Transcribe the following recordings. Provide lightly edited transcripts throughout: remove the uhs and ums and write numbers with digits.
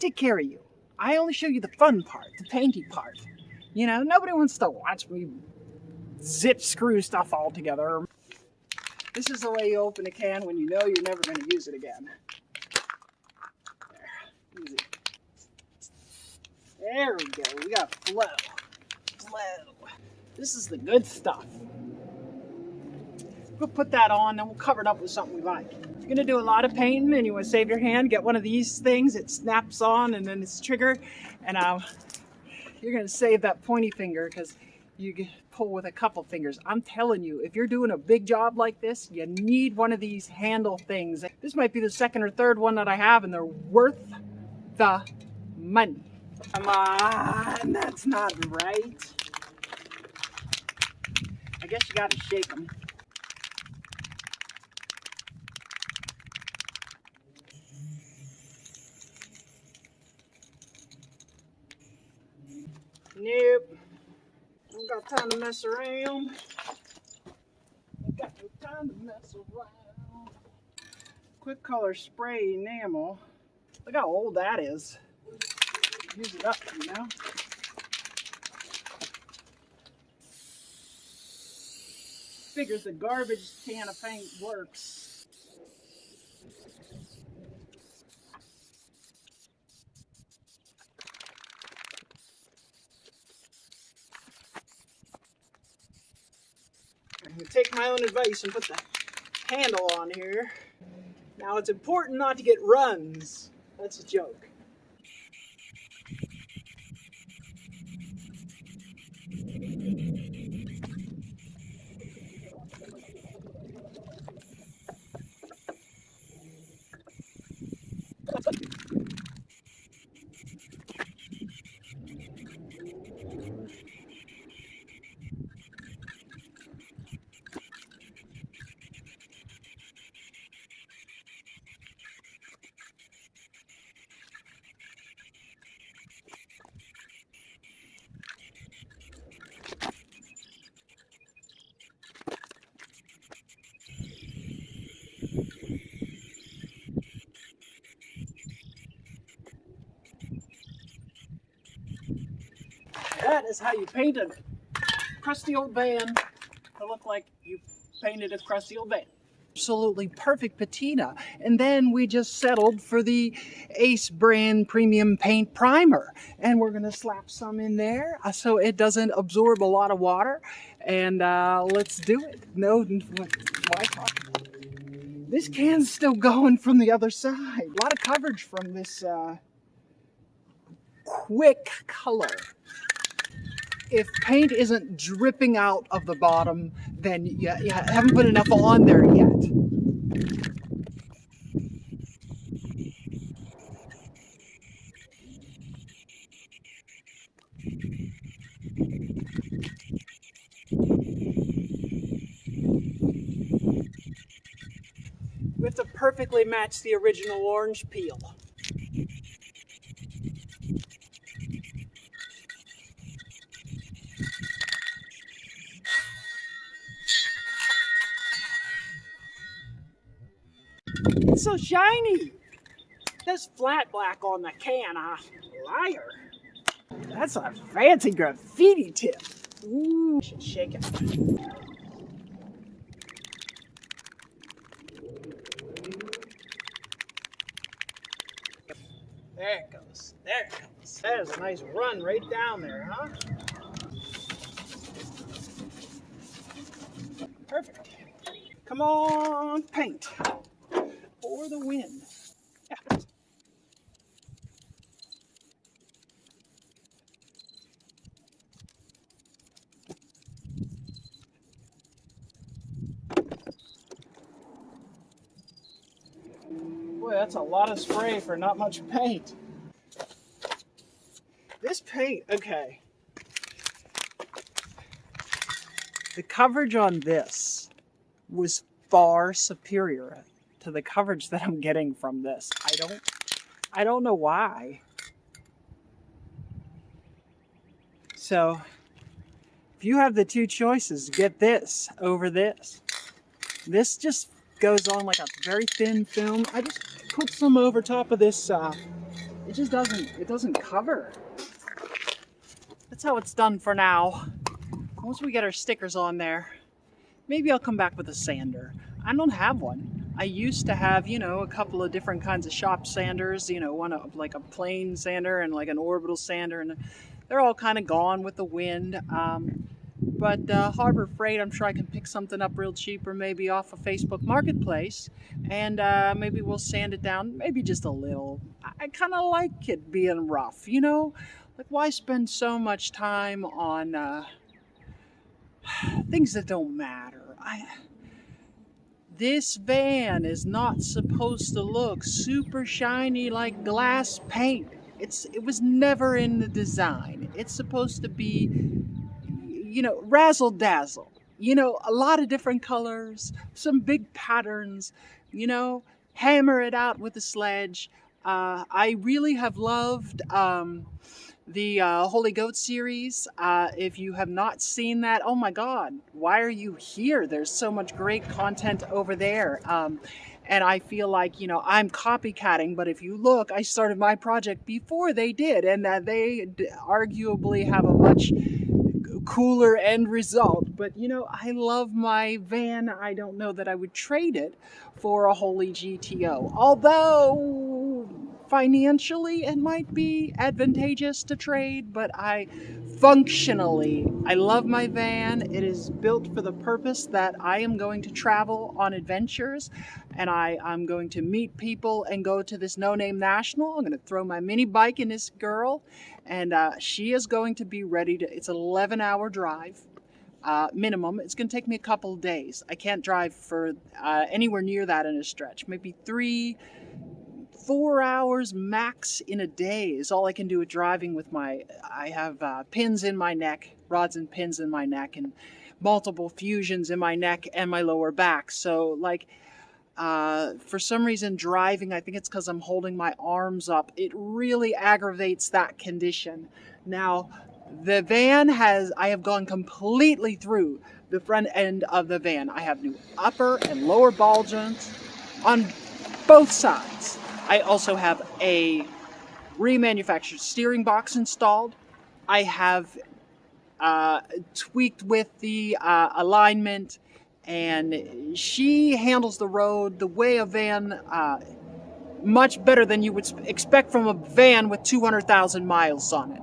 take care of you. I only show you the fun part, the painting part. You know, nobody wants to watch me zip screw stuff all together. This is the way you open a can when you know you're never going to use it again. There, easy. There we go. We got flow. Flow. This is the good stuff. We'll put that on and we'll cover it up with something we like. If you're going to do a lot of painting and you want to save your hand, get one of these things. It snaps on and then it's trigger. And you're going to save that pointy finger because you can pull with a couple fingers. I'm telling you, if you're doing a big job like this, you need one of these handle things. This might be the second or third one that I have, and they're worth the money. Come on, that's not right. I guess you gotta shake them. Nope. Don't got time to mess around. Ain't got no time to mess around. Quick color spray enamel. Look how old that is. Use it up, you know. Figures the garbage can of paint works. I'm going to take my own advice and put the handle on here. Now it's important not to get runs. That's a joke. That is how you paint a crusty old van to look like you painted a crusty old van. Absolutely perfect patina. And then we just settled for the Ace brand premium paint primer. And we're going to slap some in there so it doesn't absorb a lot of water. And let's do it. No, why talk about it? This can's still going from the other side. A lot of coverage from this quick color. If paint isn't dripping out of the bottom, then you haven't put enough on there yet. We have to perfectly match the original orange peel. It's so shiny. There's flat black on the can, liar. That's a fancy graffiti tip. Ooh, I should shake it. There it goes. There it goes. That is a nice run right down there, huh? Perfect. Come on, paint. For the win. Yeah. Boy, that's a lot of spray for not much paint. This paint, okay. The coverage on this was far superior to the coverage that I'm getting from this. I don't know why. So, if you have the two choices, get this over this. This just goes on like a very thin film. I just put some over top of this it just doesn't cover. That's how it's done for now. Once we get our stickers on there, maybe I'll come back with a sander. I don't have one. I used to have, a couple of different kinds of shop sanders, one like a plain sander and like an orbital sander, and they're all kind of gone with the wind. But Harbor Freight, I'm sure I can pick something up real cheap, or maybe off of Facebook Marketplace, and maybe we'll sand it down, maybe just a little. I kind of like it being rough, Like, why spend so much time on things that don't matter? This van is not supposed to look super shiny like glass paint. It was never in the design. It's supposed to be, razzle dazzle. A lot of different colors, some big patterns, hammer it out with a sledge. I really have loved the Holy Goat series. If you have not seen that, oh my God, why are you here? There's so much great content over there. And I feel like, I'm copycatting, but if you look, I started my project before they did, and they arguably have a much cooler end result. But I love my van. I don't know that I would trade it for a Holy GTO, although financially it might be advantageous to trade. But functionally, I love my van. It is built for the purpose that I am going to travel on adventures, and I'm going to meet people and go to this no-name national. I'm going to throw my mini bike in this girl, and she is going to be ready to. It's an 11-hour drive. Minimum. It's going to take me a couple of days. I can't drive for anywhere near that in a stretch. Maybe 3-4 hours max in a day is all I can do with driving with I have pins in my neck, rods and pins in my neck, and multiple fusions in my neck and my lower back. So for some reason driving, I think it's because I'm holding my arms up, it really aggravates that condition. Now, the van I have gone completely through the front end of the van. I have new upper and lower ball joints on both sides. I also have a remanufactured steering box installed. I have tweaked with the alignment, and she handles the road the way a van, much better than you would expect from a van with 200,000 miles on it.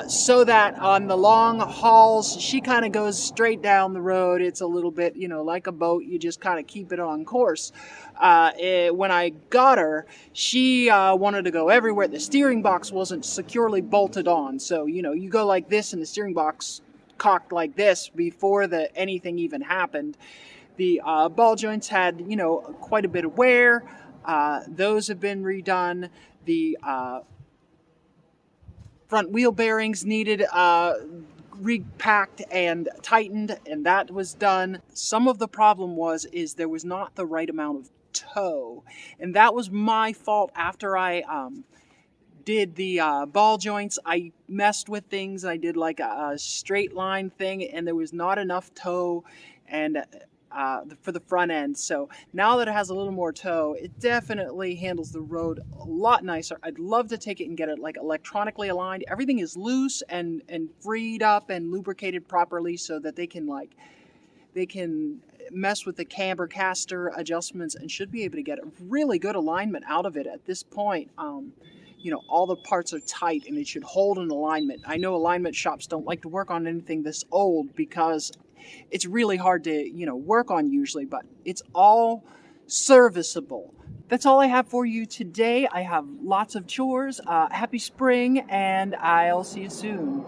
So that on the long hauls, she kind of goes straight down the road. It's a little bit, like a boat. You just kind of keep it on course. When I got her, she wanted to go everywhere. The steering box wasn't securely bolted on. So, you go like this and the steering box cocked like this before anything even happened. The ball joints had, quite a bit of wear. Those have been redone. The front wheel bearings needed repacked and tightened, and that was done. Some of the problem is there was not the right amount of toe, and that was my fault. After I did the ball joints, I messed with things. I did like a straight line thing, and there was not enough toe and for the front end. So now that it has a little more toe, it definitely handles the road a lot nicer. I'd love to take it and get it like electronically aligned. Everything is loose and freed up and lubricated properly so that they can mess with the camber caster adjustments and should be able to get a really good alignment out of it at this point. All the parts are tight and it should hold an alignment. I know alignment shops don't like to work on anything this old because it's really hard to, work on usually, but it's all serviceable. That's all I have for you today. I have lots of chores. Happy spring, and I'll see you soon.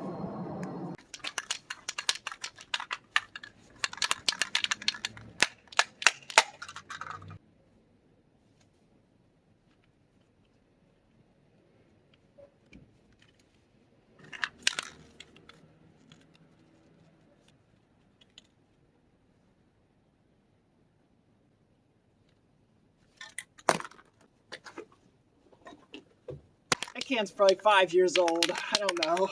That can's probably 5 years old. I don't know.